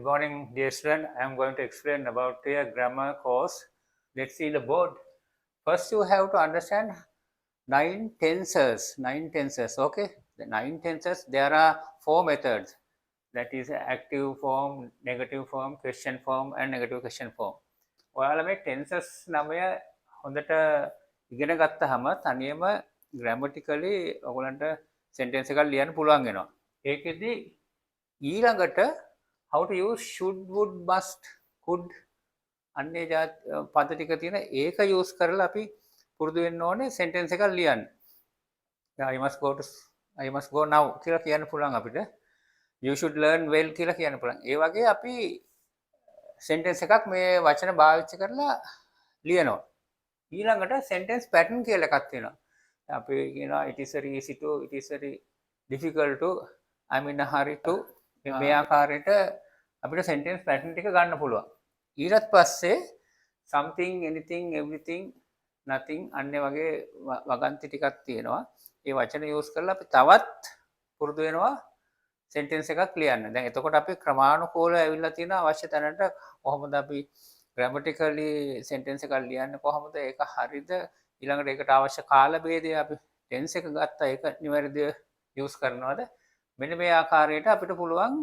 morning, dear student. I am going to explain about your grammar course. Let's see the board. First, you have to understand nine tenses. Nine tenses. Okay, the nine tenses. There are four methods. That is active form, negative form, question form, and negative question form. ඔයාලා මේ tenses 9 හොඳට ඉගෙන ගත්තාම තනියම grammatically ඔයගලන්ට sentence එකක් ලියන්න පුළුවන් වෙනවා. ඒකෙදි ඊළඟට how to use should, would, must, could අන්නේ පද ටික තියෙන ඒක use කරලා අපි පුරුදු වෙන්න ඕනේ sentence එකක් ලියන්න. I must go now කියලා කියන්න පුළුවන් අපිට. You should learn well කියලා කියන්න පුළුවන්. ඒ වගේ අපි sentence එකක් මේ වචන භාවිත කරලා ලියනවා. ඊළඟට sentence pattern කියලා එකක් තියෙනවා. අපි කියනවා it is very easy to, it is very difficult to, I'm in a hurry to මේ ආකාරයට අපිට sentence pattern ටික ගන්න පුළුවන්. ඊට පස්සේ something, anything, everything, nothing අන්නේ වගේ වගන්ති ටිකක් තියෙනවා. ඒ වචන use කරලා අපි තවත් පුරුදු වෙනවා sentence එකක් ලියන්න. දැන් එතකොට අපි ක්‍රමානුකූලව ඇවිල්ලා තියෙන අවශ්‍ය තැනට කොහොමද අපි grammatically sentence එකක් ලියන්නේ කොහොමද ඒක හරිද ඊළඟට ඒකට අවශ්‍ය කාල භේදය අපි tense එක ගත්තා ඒක නිවැරදිව use කරනවද මෙන්න මේ ආකාරයට අපිට පුළුවන්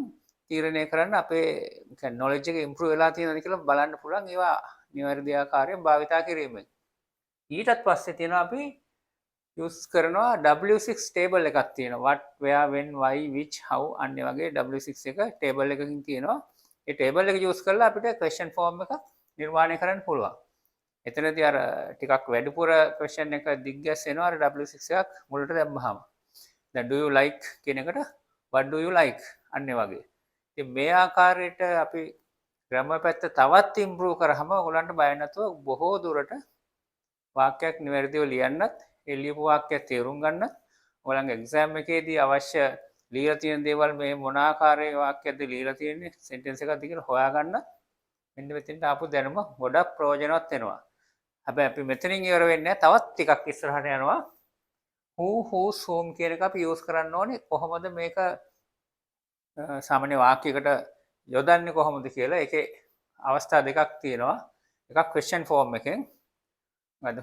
තීරණය කරන්න අපේ knowledge එක improve වෙලා තියෙනවද කියලා බලන්න පුළුවන් ඒවා නිවැරදි ආකාරයෙන් භාවිතා කිරීමෙන් ඊටත් පස්සේ තියෙනවා අපි use කරනවා W6 table එකක් තියෙනවා what where when why which how අන්න වගේ W6 එක table එකකින් තියෙනවා ඒ table එක use කරලා අපිට question form එක නිර්මාණය කරන්න පුළුවන් එතනදී අර ටිකක් වැඩිපුර question එක දිග්ගැස් වෙනවා අර W6 එකක් මුලට දැම්මහම දැන් do you like කියන එකට what do you like අන්න වගේ ඉතින් මේ ආකාරයට අපි grammar පැත්ත තවත් improve කරාම ඔයගොල්ලන්ට බය නැතුව බොහෝ දුරට වාක්‍යයක් නිවැරදිව ලියන්නත් ඒ ලියපු වාක්‍යය තේරුම් ගන්නත් ඔයගොල්ලන්ගේ exam එකේදී අවශ්‍ය ලියලා තියෙන දේවල් මේ මොන ආකාරයේ වාක්‍යයක්ද ලියලා තියෙන්නේ sentence එකක්ද කියලා හොයාගන්න මෙන්න මෙතෙන්ට ආපු දැනුම ගොඩක් ප්‍රයෝජනවත් වෙනවා. හැබැයි අපි මෙතනින් ඉවර වෙන්නේ නැහැ. තවත් ටිකක් ඉස්සරහට යනවා. who, whose, whom කියන එක අපි use කරන්න ඕනේ කොහොමද මේක සාමාන්‍ය වාක්‍යයකට යොදන්නේ කොහොමද කියලා. ඒකේ අවස්ථා දෙකක් තියෙනවා. එකක් question form එකෙන්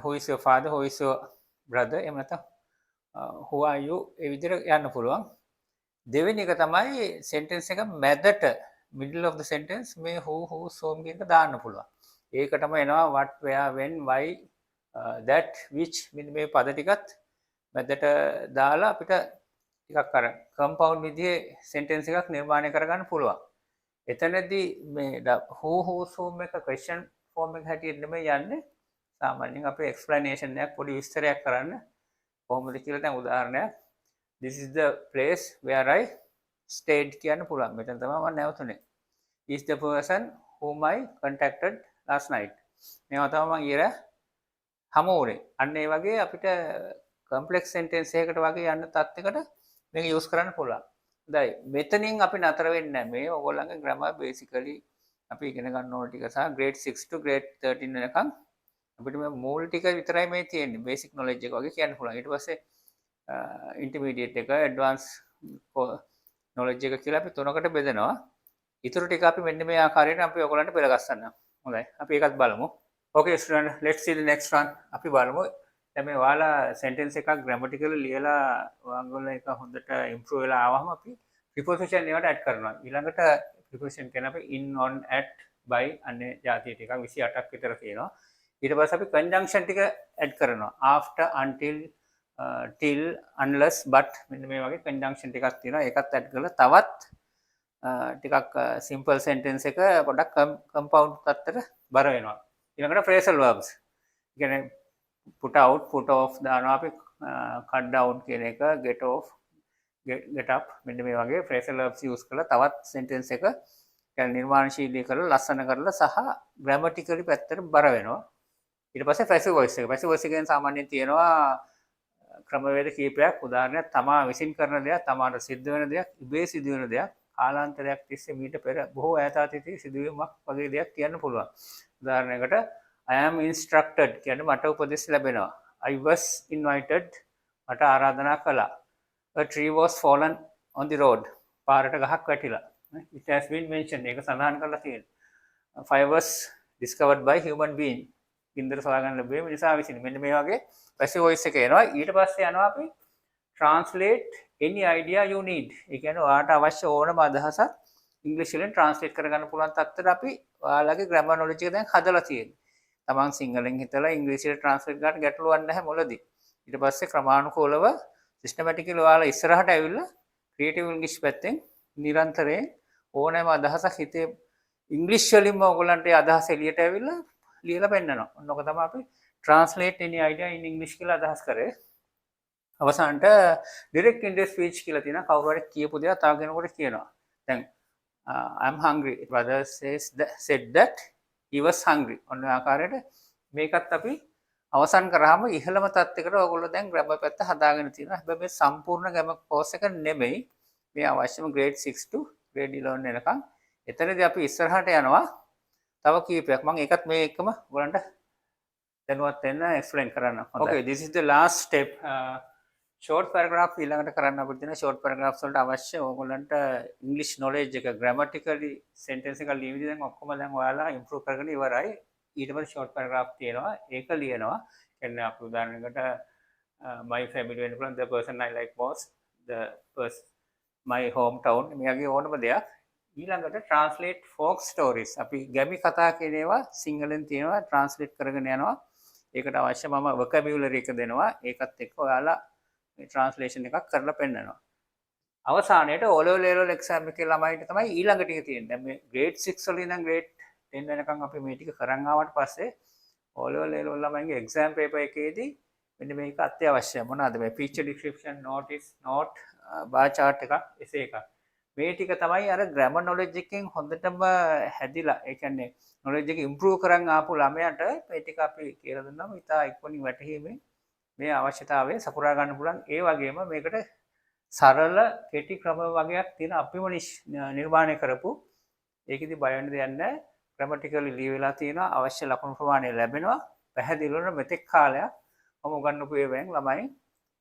who is your father, who is your brother එහෙම නැත්නම් who are you ඒ විදිහට යන්න පුළුවන්. දෙවෙනි එක තමයි sentence එක මැදට middle of the sentence මේ who, whose, whom කියන එක දාන්න පුළුවන්. ඒකටම එනවා what, where, when, why, that, which මේ පද ටිකත් මැදට දාලා අපිට ටිකක් අර compound විදිහේ sentence එකක් නිර්මාණය කරගන්න පුළුවන්. එතනදී මේ who, whose, whom එක question form එක හැටියට නෙමෙයි යන්නේ. සාමාන්‍යයෙන් අපේ explanation එකක් පොඩි විස්තරයක් කරන්න කොහොමද කියලා දැන් උදාහරණයක් this is the place where I stayed කියන්න පුළුවන්. මෙතන තමයි මම නැවතුනේ. is the person whom I contacted last night. මේවා තමයි මම ඊර හමු වුනේ. අන්න ඒ වගේ අපිට complex sentence එකකට වගේ යන්න තත්යකට මේක use කරන්න පුළුවන්. හොඳයි. මෙතනින් අපි නතර වෙන්නේ නැහැ. මේ ඔයගොල්ලන්ගේ grammar basically අපි ඉගෙන ගන්න ඕන ටික සහ grade 6 to grade 13 වෙනකන් අපිට මේ මූල ටික විතරයි මේ තියෙන්නේ. basic knowledge එක වගේ කියන්න පුළුවන්. ඊට පස්සේ intermediate එක advanced knowledge එක කියලා අපි තුනකට බෙදනවා. ඊටු ටික අපි මෙන්න මේ ආකාරයට අපි ඔයගොල්ලන්ට පෙළගස්සන්න. හොඳයි. අපි ඒකත් බලමු. Okay student, let's see the next one. අපි බලමු. දැන් මේ ඔයාලා sentence එකක් grammatically ලියලා ඔයගොල්ලෝ ඒක හොඳට improve වෙලා ආවම අපි preposition ඒවට add කරනවා. ඊළඟට preposition කියන අපි in, on, at, by අන්නේ જાතිය ටිකක් 28ක් විතර තියෙනවා. ඊට පස්සේ අපි conjunction ටික add කරනවා. after, until, till, unless, but මෙන්න මේ වගේ conjunction ටිකක් තියෙනවා. ඒකත් add කරලා තවත් ටිකක් simple sentence එක පොඩක් compound තත්ත්වයට බර වෙනවා. ඊළඟට phrasal verbs. කියන්නේ put out, put off දානවා අපි cut down කියන එක, get off, get up මෙන්න මේ වගේ phrasal verbs use කරලා තවත් sentence එක කියන්නේ නිර්මාණශීලී කරලා ලස්සන කරලා සහ grammatically පැත්තට බර වෙනවා. ඊට පස්සේ passive voice එක. passive voice එකෙන් සාමාන්‍යයෙන් තියෙනවා ක්‍රමවේද කීපයක්. උදාහරණයක් තමා විසින් කරන දෙයක්, තමාට සිද්ධ වෙන දෙයක්, ඉබේ සිදු වෙන දෙයක්, කාලාන්තරයක් තිස්සේ මීට පෙර බොහෝ ඈත අතීතයේ සිදුවීමක් වගේ දෙයක් කියන්න පුළුවන්. උදාහරණයකට I am instructed කියන්නේ මට උපදෙස් ලැබෙනවා. I was invited මට ආරාධනා කළා. A tree was fallen on the road. පාරට ගහක් වැටිලා. It has been mentioned. ඒක සඳහන් කරලා තියෙනවා. Fire was discovered by human being. ගින්දර සොයාගන්න ලැබුවේ මිනිසා විසින්. මෙන්න මේ වගේ passive voice එක එනවා. ඊට පස්සේ යනවා අපි translate any idea you need. ඒ කියන්නේ ඔයාලට අවශ්‍ය ඕනම අදහසක් ඉංග්‍රීසි වලින් translate කරගන්න පුළුවන් තත්ත්වයට අපි ඔයාලගේ grammar knowledge එක දැන් හදලා තියෙනවා. තමන් සිංහලෙන් හිතලා ඉංග්‍රීසියට translate කරන්න ගැටලුවක් නැහැ මුලදී. ඊට පස්සේ ක්‍රමානුකූලව systematically ඔයාලා ඉස්සරහට ඇවිල්ලා creative english පැත්තෙන් නිරන්තරයෙන් ඕනෑම අදහසක් හිතේ ඉංග්‍රීසි වලින්ම ඔයගොල්ලන්ට ඒ අදහස එළියට ඇවිල්ලා ලියලා පෙන්නනවා. ඔන්නෝක තමයි අපි translate any idea in english කියලා අදහස් කරේ. අවසානට direct into speech කියලා තියෙනවා. කවුරු හරි කියපු දේ තව කෙනෙකුට කියනවා. දැන් I'm hungry. Brother said that he was hungry. ඔන්න ආකාරයට මේකත් අපි අවසන් කරාම ඉහළම තත්යකට ඔයගොල්ලෝ දැන් grammar පැත්ත හදාගෙන තියෙනවා. හැබැයි මේ සම්පූර්ණ grammar course එක නෙමෙයි. මේ අවශ්‍යම grade 6 to grade 11 වෙනකන්. එතනදී අපි ඉස්සරහට යනවා. තව කීපයක් මම ඒකත් මේ එකම ඔයගලන්ට දැනුවත් වෙන්න explain කරන්න. Okay, this is the last step. Short paragraph ඊළඟට කරන්න අපිට තියෙන short paragraphs වලට අවශ්‍ය ඔයගොල්ලන්ට English knowledge එක grammatically sentence එක ලියන විදිහ දැන් ඔක්කොම දැන් ඔයාලා improve කරගෙන ඉවරයි. ඊට පස්සේ short paragraph තියෙනවා. ඒක ලියනවා. කියන්නේ අපි උදාහරණයකට my family වෙන්න පුළුවන්, the person I like most, the person my hometown මේගේ ඕනම දෙයක්. ඊළඟට translate folk stories. අපි ගැමි කතා කියන ඒවා සිංහලෙන් තියෙනවා translate කරගෙන යනවා. ඒකට අවශ්‍ය මම vocabulary එක දෙනවා. ඒකත් එක්ක ඔයාලා මේ translation එකක් කරලා පෙන්නනවා. අවසානයේට O level exam එකේ ළමයින්ට තමයි ඊළඟ ටික තියෙන්නේ. දැන් මේ grade 6 වල ඉඳන් grade 10 වෙනකන් අපි මේ ටික කරන් ආවට පස්සේ O level ළමයින්ගේ exam paper එකේදී මෙන්න මේක අත්‍යවශ්‍යයි. මොනවාද මේ feature description, notice, note, bar chart එකක්, essay එකක්. මේ ටික තමයි අර grammar knowledge එකෙන් හොඳටම හැදිලා ඒ කියන්නේ knowledge එක improve කරන් ආපු ළමයාට මේ ටික අපි කියලා දුන්නාම ඉතා ඉක්මනින් වැටහීමේ මේ අවශ්‍යතාවය සපුරා ගන්න පුළුවන්. ඒ වගේම මේකට සරල කෙටි ක්‍රම වගේක් තියෙන අපිම නිර්මාණය කරපු ඒකෙදි බය වෙන්න දෙයක් නැහැ. grammatically ලියවිලා තියෙනවා, අවශ්‍ය ලකුණු ප්‍රමාණය ලැබෙනවා. පැහැදිලිවම මෙතෙක් කාලයක් මම උගන්වපු ඒවායින් ළමයි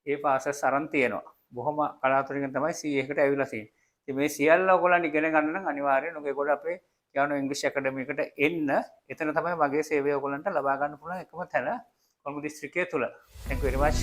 ඒ පාසස් අරන් තියෙනවා. බොහොම කලාතුරකින් තමයි C එකට ඇවිල්ලා තියෙන්නේ. ඉතින් මේ සියල්ල ඔයගොල්ලන් ඉගෙන ගන්න නම් අනිවාර්යයෙන් ඔයගොල්ලෝ අපේ කියano English Academy එකට එන්න. එතන තමයි මගේ සේවය ඔයගොල්ලන්ට ලබා ගන්න පුළුවන් එකම තැන කොළඹ දිස්ත්‍රික්කය තුල. Thank you very much.